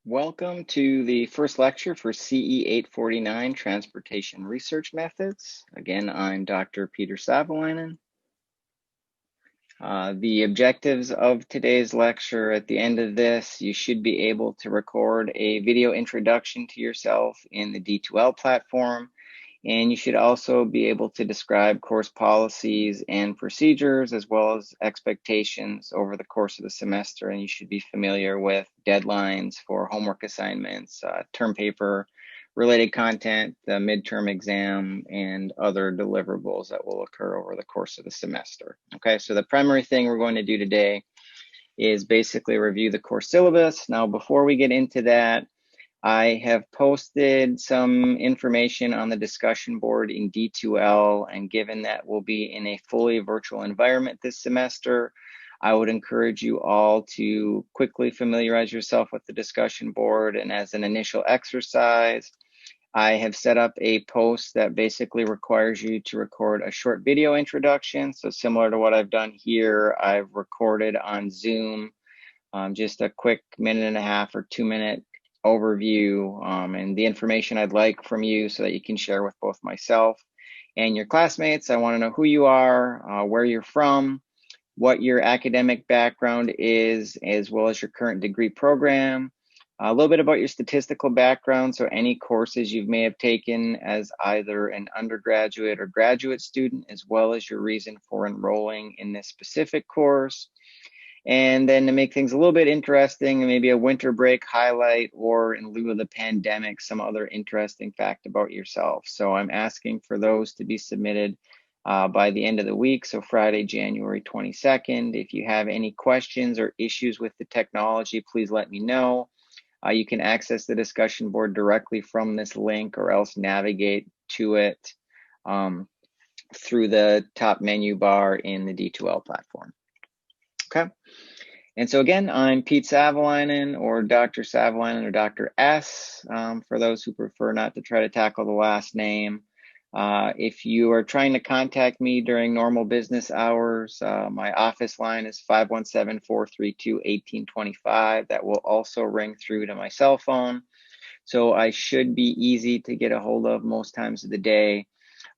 Welcome to the first lecture for CE 849 Transportation Research Methods. Again, I'm Dr. Peter Savolainen. The objectives of today's lecture: at the end of this, you should be able to record a video introduction to yourself in the D2L platform, and you should also be able to describe course policies and procedures as well as expectations over the course of the semester. And you should be familiar with deadlines for homework assignments, term paper related content, the midterm exam, and other deliverables that will occur over the course of the semester. Okay, so the primary thing we're going to do today is basically review the course syllabus. Now, before we get into that, I have posted some information on the discussion board in D2L, and given that we'll be in a fully virtual environment this semester, I would encourage you all to quickly familiarize yourself with the discussion board. And as an initial exercise, I have set up a post that basically requires you to record a short video introduction. So similar to what I've done here, I've recorded on Zoom just a quick 1.5 or 2-minute overview and the information I'd like from you so that you can share with both myself and your classmates. I want to know who you are, where you're from, what your academic background is, as well as your current degree program, a little bit about your statistical background, so any courses you may have taken as either an undergraduate or graduate student, as well as your reason for enrolling in this specific course. And then to make things a little bit interesting, maybe a winter break highlight, or in lieu of the pandemic, some other interesting fact about yourself. So I'm asking for those to be submitted by the end of the week, so Friday, January 22nd. If you have any questions or issues with the technology, please let me know. You can access the discussion board directly from this link, or else navigate to it through the top menu bar in the D2L platform. Okay, and so again, I'm Pete Savolainen, or Dr. Savolainen, or Dr. S, for those who prefer not to try to tackle the last name. If you are trying to contact me during normal business hours, my office line is 517-432-1825. That will also ring through to my cell phone, so I should be easy to get a hold of most times of the day.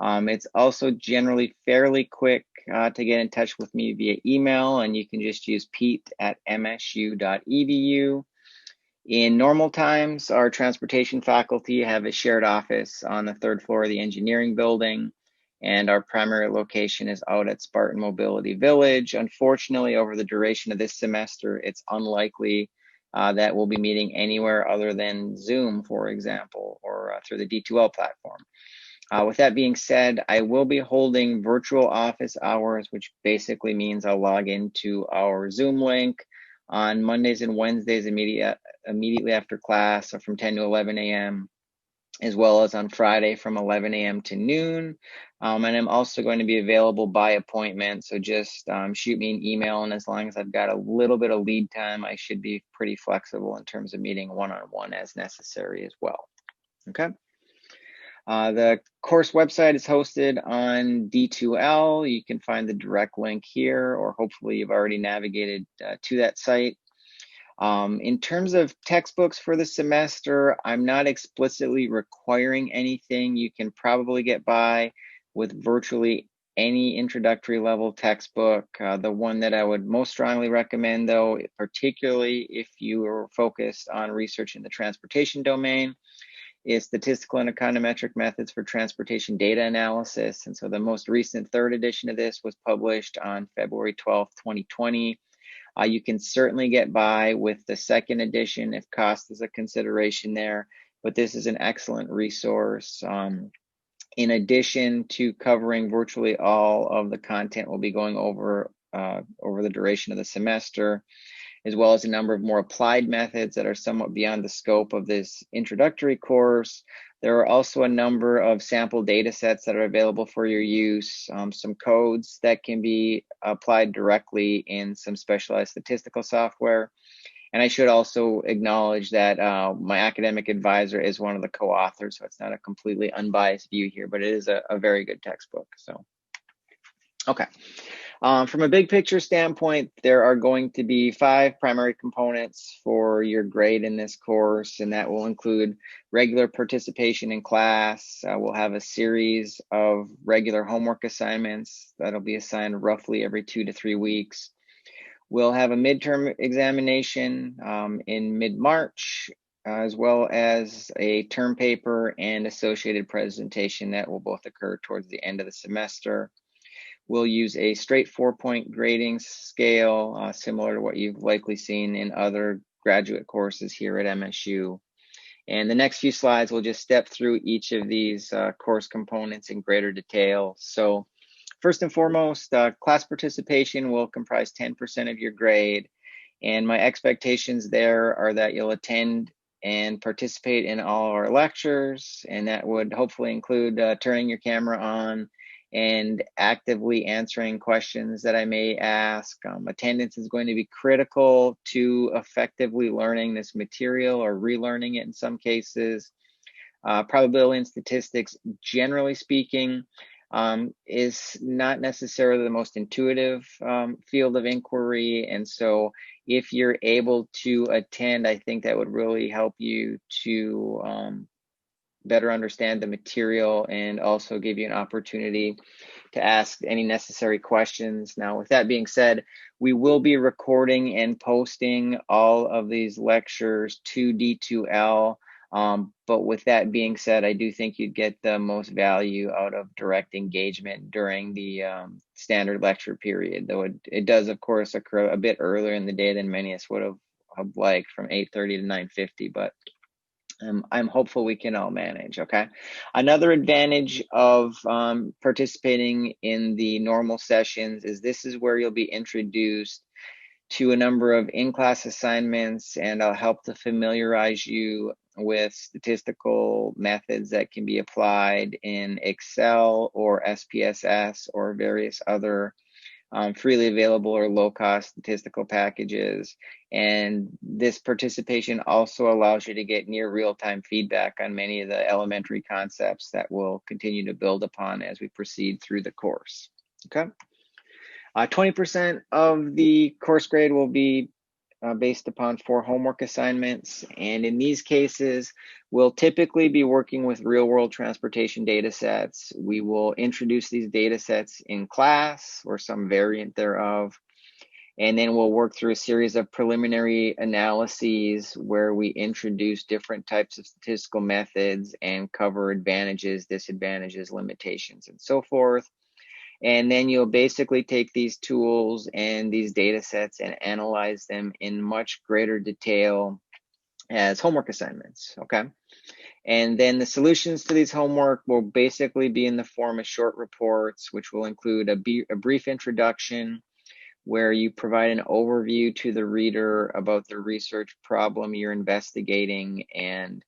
It's also generally fairly quick to get in touch with me via email, and you can just use pete@msu.edu. In normal times, our transportation faculty have a shared office on the 3rd floor of the engineering building, and our primary location is out at Spartan Mobility Village. Unfortunately, over the duration of this semester, it's unlikely that we'll be meeting anywhere other than Zoom, for example, or through the D2L platform. With that being said, I will be holding virtual office hours, which basically means I'll log into our Zoom link on Mondays and Wednesdays immediately after class, so from 10 to 11 a.m., as well as on Friday from 11 a.m. to noon. And I'm also going to be available by appointment, so just shoot me an email, and as long as I've got a little bit of lead time, I should be pretty flexible in terms of meeting one-on-one as necessary as well. Okay. The course website is hosted on D2L. You can find the direct link here, or hopefully you've already navigated to that site. In terms of textbooks for the semester, I'm not explicitly requiring anything. You can probably get by with virtually any introductory level textbook. The one that I would most strongly recommend, though, particularly if you are focused on research in the transportation domain, is Statistical and Econometric Methods for Transportation Data Analysis. And so the most recent 3rd edition of this was published on February 12th, 2020. You can certainly get by with the 2nd edition if cost is a consideration there, but this is an excellent resource. In addition to covering virtually all of the content we'll be going over the duration of the semester, as well as a number of more applied methods that are somewhat beyond the scope of this introductory course. There are also a number of sample data sets that are available for your use, some codes that can be applied directly in some specialized statistical software. And I should also acknowledge that my academic advisor is one of the co-authors, so it's not a completely unbiased view here, but it is a very good textbook. So, okay. From a big picture standpoint, there are going to be 5 primary components for your grade in this course, and that will include regular participation in class. We'll have a series of regular homework assignments that'll be assigned roughly every 2 to 3 weeks. We'll have a midterm examination in mid-March, as well as a term paper and associated presentation that will both occur towards the end of the semester. We'll use a straight 4-point grading scale, similar to what you've likely seen in other graduate courses here at MSU. And the next few slides, we'll just step through each of these course components in greater detail. So first and foremost, class participation will comprise 10% of your grade. And my expectations there are that you'll attend and participate in all our lectures, and that would hopefully include turning your camera on and actively answering questions that I may ask. Attendance is going to be critical to effectively learning this material or relearning it in some cases. Probability and statistics, generally speaking, is not necessarily the most intuitive field of inquiry. And so if you're able to attend, I think that would really help you to better understand the material and also give you an opportunity to ask any necessary questions. Now, with that being said, we will be recording and posting all of these lectures to D2L. But with that being said, I do think you'd get the most value out of direct engagement during the standard lecture period, though it does, of course, occur a bit earlier in the day than many of us would have liked, from 8:30 to 9:50, but I'm hopeful we can all manage, okay? Another advantage of participating in the normal sessions is this is where you'll be introduced to a number of in-class assignments, and I'll help to familiarize you with statistical methods that can be applied in Excel or SPSS or various other freely available or low-cost statistical packages. And this participation also allows you to get near real-time feedback on many of the elementary concepts that we'll continue to build upon as we proceed through the course, okay? 20% of the course grade will be based upon 4 homework assignments. And in these cases, we'll typically be working with real-world transportation data sets. We will introduce these data sets in class or some variant thereof. And then we'll work through a series of preliminary analyses where we introduce different types of statistical methods and cover advantages, disadvantages, limitations, and so forth. And then you'll basically take these tools and these data sets and analyze them in much greater detail as homework assignments, okay? And then the solutions to these homework will basically be in the form of short reports, which will include a brief introduction where you provide an overview to the reader about the research problem you're investigating, and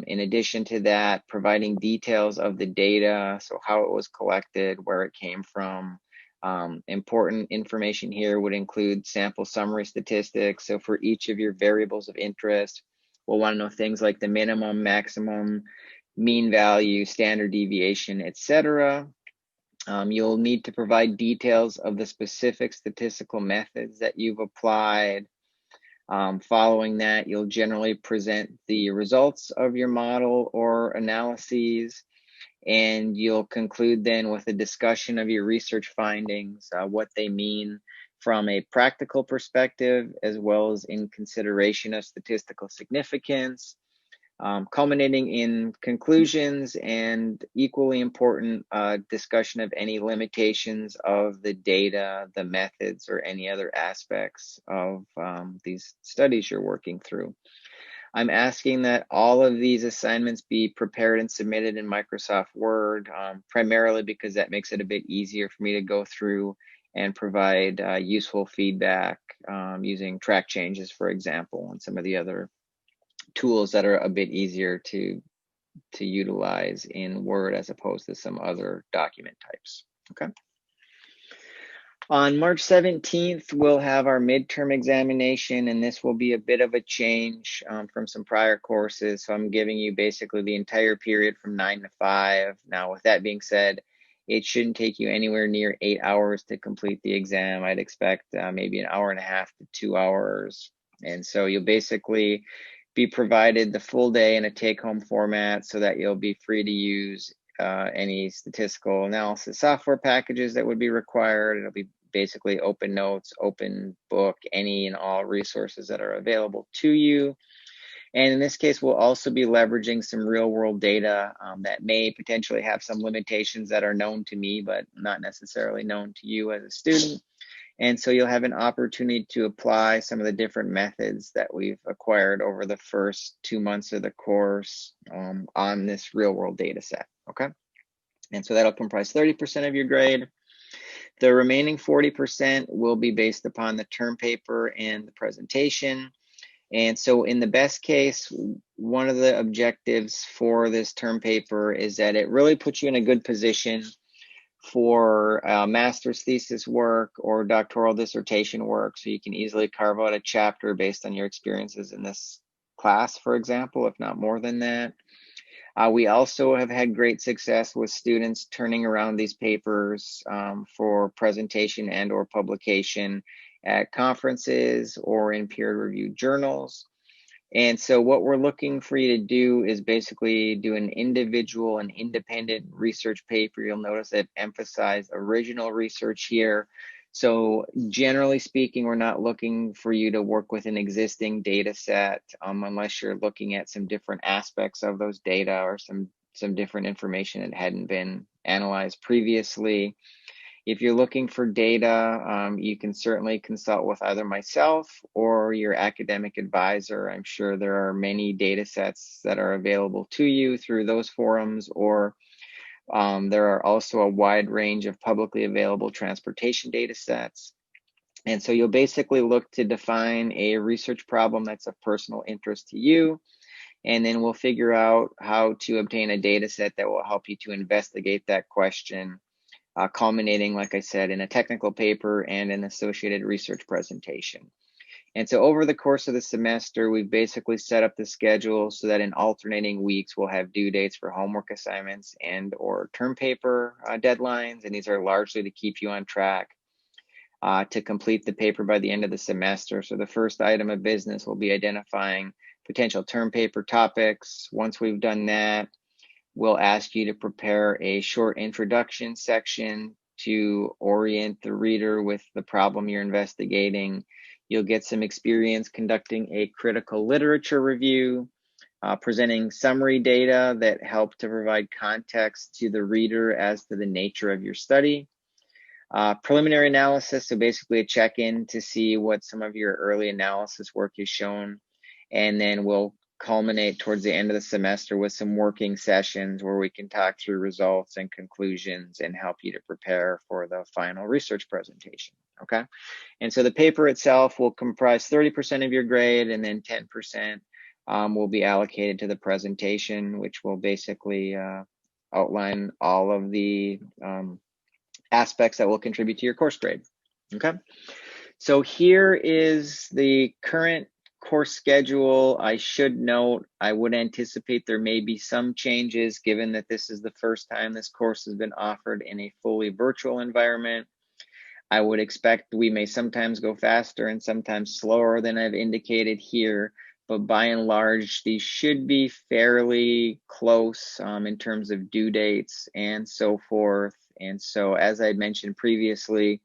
in addition to that, providing details of the data, so how it was collected, where it came from. Important information here would include sample summary statistics. So for each of your variables of interest, we'll want to know things like the minimum, maximum, mean value, standard deviation, etc. You'll need to provide details of the specific statistical methods that you've applied. Following that, you'll generally present the results of your model or analyses, and you'll conclude then with a discussion of your research findings, what they mean from a practical perspective, as well as in consideration of statistical significance, culminating in conclusions and, equally important, discussion of any limitations of the data, the methods, or any other aspects of these studies you're working through. I'm asking that all of these assignments be prepared and submitted in Microsoft Word, primarily because that makes it a bit easier for me to go through and provide useful feedback using track changes, for example, and some of the other tools that are a bit easier to utilize in Word as opposed to some other document types, okay? On March 17th, we'll have our midterm examination, and this will be a bit of a change from some prior courses. So I'm giving you basically the entire period from 9 to 5. Now, with that being said, it shouldn't take you anywhere near 8 hours to complete the exam. I'd expect maybe an hour and a half to 2 hours. And so you'll basically be provided the full day in a take-home format so that you'll be free to use any statistical analysis software packages that would be required. It'll be basically open notes, open book, any and all resources that are available to you. And in this case, we'll also be leveraging some real world data that may potentially have some limitations that are known to me, but not necessarily known to you as a student. And so you'll have an opportunity to apply some of the different methods that we've acquired over the first 2 months of the course on this real world data set, okay? And so that'll comprise 30% of your grade. The remaining 40% will be based upon the term paper and the presentation. And so in the best case, one of the objectives for this term paper is that it really puts you in a good position for master's thesis work or doctoral dissertation work. So you can easily carve out a chapter based on your experiences in this class, for example, if not more than that. We also have had great success with students turning around these papers for presentation and or publication at conferences or in peer-reviewed journals. And so what we're looking for you to do is basically do an individual and independent research paper. You'll notice I've emphasized original research here. So generally speaking, we're not looking for you to work with an existing data set unless you're looking at some different aspects of those data or some different information that hadn't been analyzed previously. If you're looking for data, you can certainly consult with either myself or your academic advisor. I'm sure there are many data sets that are available to you through those forums, or there are also a wide range of publicly available transportation data sets. And so you'll basically look to define a research problem that's of personal interest to you, and then we'll figure out how to obtain a data set that will help you to investigate that question, culminating, like I said, in a technical paper and an associated research presentation. And so over the course of the semester, we've basically set up the schedule so that in alternating weeks, we'll have due dates for homework assignments and or term paper deadlines. And these are largely to keep you on track to complete the paper by the end of the semester. So the first item of business will be identifying potential term paper topics. Once we've done that, we'll ask you to prepare a short introduction section to orient the reader with the problem you're investigating. You'll get some experience conducting a critical literature review, presenting summary data that help to provide context to the reader as to the nature of your study. Preliminary analysis, so basically a check-in to see what some of your early analysis work has shown. And then we'll culminate towards the end of the semester with some working sessions where we can talk through results and conclusions and help you to prepare for the final research presentation, okay? And so the paper itself will comprise 30% of your grade, and then 10% will be allocated to the presentation, which will basically outline all of the aspects that will contribute to your course grade, okay? So here is the current course schedule. I should note, I would anticipate there may be some changes given that this is the first time this course has been offered in a fully virtual environment. I would expect we may sometimes go faster and sometimes slower than I've indicated here, but by and large, these should be fairly close in terms of due dates and so forth. And so as I mentioned previously,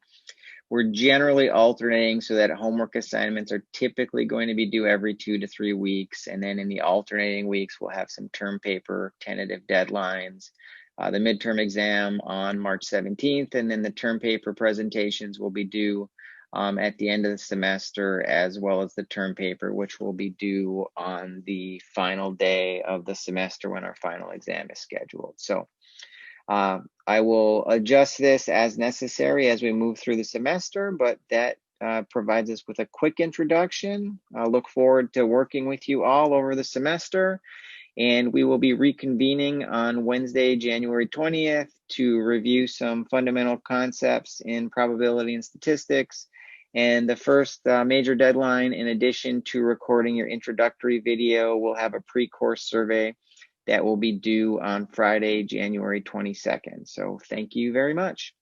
we're generally alternating so that homework assignments are typically going to be due every 2 to 3 weeks. And then in the alternating weeks, we'll have some term paper tentative deadlines. The midterm exam on March 17th, and then the term paper presentations will be due at the end of the semester, as well as the term paper, which will be due on the final day of the semester when our final exam is scheduled. So I will adjust this as necessary as we move through the semester, but that provides us with a quick introduction. I look forward to working with you all over the semester, and we will be reconvening on Wednesday, January 20th to review some fundamental concepts in probability and statistics. And the first major deadline, in addition to recording your introductory video, we'll have a pre-course survey that will be due on Friday, January 22nd. So thank you very much.